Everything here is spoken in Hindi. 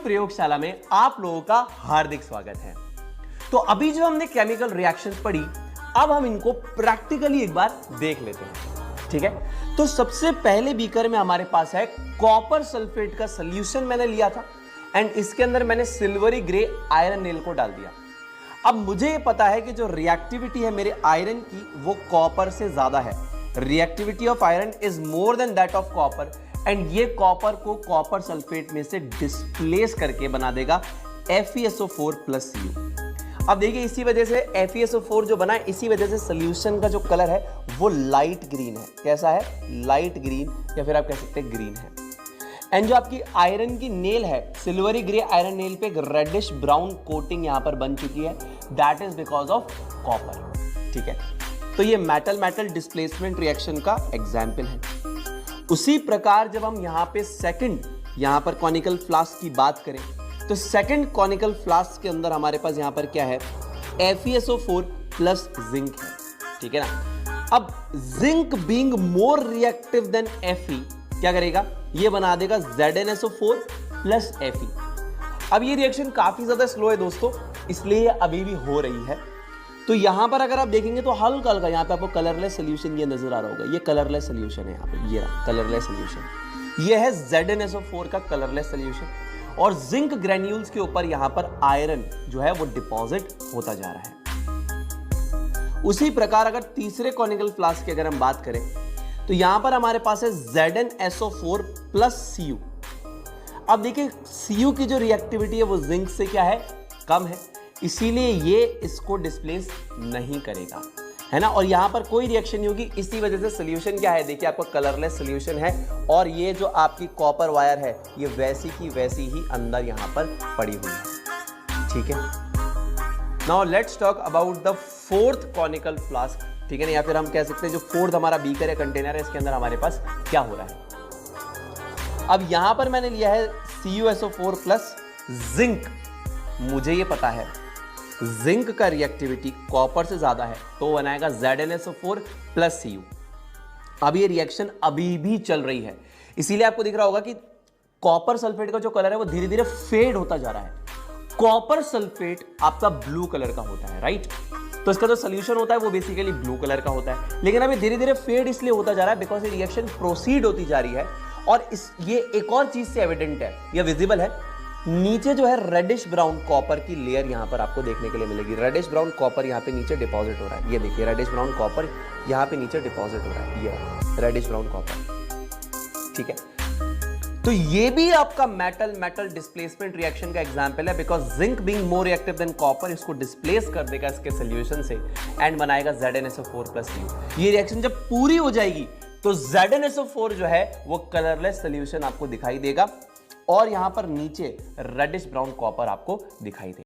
प्रयोगशाला में आप लोगों का हार्दिक स्वागत है। तो अभी जो हमने केमिकल रिएक्शंस पढ़ी, अब हम इनको प्रैक्टिकली एक बार देख लेते हैं। ठीक है, तो सबसे पहले बीकर में हमारे पास है कॉपर सल्फेट का सॉल्यूशन मैंने लिया था एंड इसके अंदर मैंने सिल्वरी ग्रे आयरन नेल को डाल दिया। अब मुझे ये पता है कि जो रिएक्टिविटी है मेरे आयरन की वो कॉपर से ज्यादा है। Reactivity of iron is more than that of copper and ये कॉपर को कॉपर सल्फेट में से डिस्प्लेस करके बना देगा FeSO4 प्लस Cu। अब देखिए इसी वजह से FeSO4 जो बना है, इसी वजह से सोल्यूशन का जो कलर है वो लाइट ग्रीन है। कैसा है? लाइट ग्रीन, या फिर आप कह सकते हैं ग्रीन है। एंड जो आपकी आयरन की नेल है, सिल्वरी ग्रे आयरन नेल पे एक रेडिश ब्राउन कोटिंग यहां पर बन चुकी है, that is because of copper. ठीक है, तो ये मेटल मेटल डिस्प्लेसमेंट रिएक्शन का एग्जाम्पल है। उसी प्रकार जब हम यहां पे सेकंड यहां पर कॉनिकल फ्लास्क की बात करें, तो सेकंड कॉनिकल फ्लास्क के अंदर हमारे पास यहां पर क्या है? FeSO4 प्लस जिंक है। ठीक है ना। अब zinc being more reactive than Fe क्या करेगा? ये बना देगा ZnSO4 प्लस Fe। अब ये रिएक्शन काफी ज्यादा स्लो है दोस्तों, इसलिए अभी भी हो रही है। तो यहां पर अगर आप देखेंगे तो हल्का हल्का यहां पे आपको कलरलेस सोल्यूशन ये नजर आ रहा होगा। ये कलरलेस सोल्यूशन है, यहां पे ये कलरलेस सोल्यूशन, ये है ZnSO4 का कलरलेस सोल्यूशन और जिंक ग्रेन्यूल्स के ऊपर यहां पर आयरन जो है वो डिपॉजिट होता जा रहा है। उसी प्रकार अगर तीसरे कॉनिकल फ्लास्क की अगर हम बात करें, तो यहां पर हमारे पास है ZnSO4 प्लस Cu। अब देखिए Cu की जो रिएक्टिविटी है वो जिंक से क्या है? कम है, इसीलिए ये इसको डिस्प्लेस नहीं करेगा, है ना। और यहां पर कोई रिएक्शन नहीं होगी, इसी वजह से सोल्यूशन क्या है? देखिए आपका कलरलेस सोल्यूशन है और ये जो आपकी कॉपर वायर है ये वैसी की वैसी ही अंदर यहां पर पड़ी हुई है। ठीक है, now let's talk about the fourth conical flask. ठीक है ना, या फिर हम कह सकते हैं जो फोर्थ हमारा बीकर है, कंटेनर है, इसके अंदर हमारे पास क्या हो रहा है। अब यहां पर मैंने लिया है CuSO4 प्लस जिंक। मुझे ये पता है जिंक का रिएक्टिविटी कॉपर से ज्यादा है, तो बनाएगा ZnSO4 प्लस Cu। अब ये रिएक्शन अभी भी चल रही है, इसीलिए आपको दिख रहा होगा कि कॉपर सल्फेट का जो कलर है वो धीरे धीरे फेड होता जा रहा है। कॉपर सल्फेट आपका ब्लू कलर का होता है, राइट? तो इसका जो सोल्यूशन होता है वो बेसिकली ब्लू कलर का होता है, लेकिन अभी धीरे धीरे फेड इसलिए होता जा रहा है बिकॉज ये रिएक्शन प्रोसीड होती जा रही है। और ये एक और चीज से एविडेंट है, ये विजिबल है, नीचे जो है रेडिश ब्राउन कॉपर की लेयर यहां पर आपको देखने के लिए मिलेगी। रेडिश ब्राउन कॉपर यहां पे नीचे डिपॉजिट हो रहा है, ये देखिए रेडिश ब्राउन कॉपर यहां पे नीचे डिपॉजिट हो रहा है, ये रेडिश ब्राउन कॉपर। ठीक है, तो ये भी आपका मेटल मेटल डिस्प्लेसमेंट रिएक्शन का एग्जांपल है, because zinc being more reactive than copper इसको डिस्प्लेस कर देगा इसके सोल्यूशन से एंड बनाएगा ZnSO4 प्लस Cu। ये रिएक्शन जब पूरी हो जाएगी तो ZnSO4 जो है वो कलरलेस सोल्यूशन आपको दिखाई देगा और यहां पर नीचे रेडिश ब्राउन कॉपर आपको दिखाई देगा।